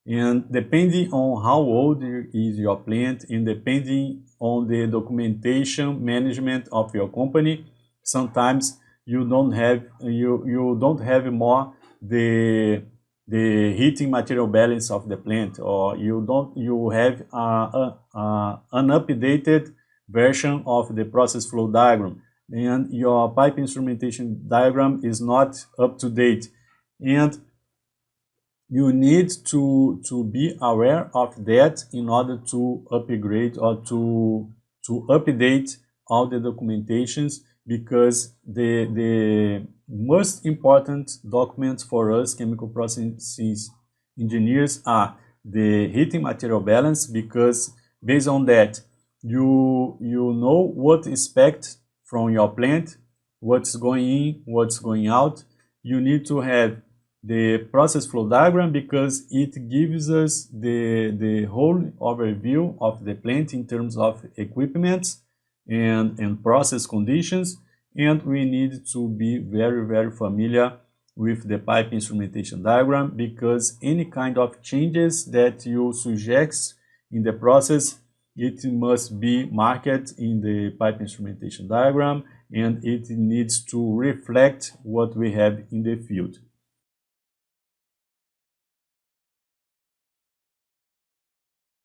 And depending on how old is your plant and depending on the documentation management of your company, sometimes you don't have more the heating material balance of the plant, or you have an updated version of the process flow diagram, and your pipe instrumentation diagram is not up to date. And you need to be aware of that in order to upgrade or to update all the documentations, because the most important documents for us chemical processes engineers are the heating material balance, because based on that you know what to expect from your plant, what's going in, what's going out. You need to have the process flow diagram, because it gives us the whole overview of the plant in terms of equipment and process conditions. And we need to be very familiar with the pipe instrumentation diagram, because any kind of changes that you suggest in the process, it must be marked in the pipe instrumentation diagram, and it needs to reflect what we have in the field.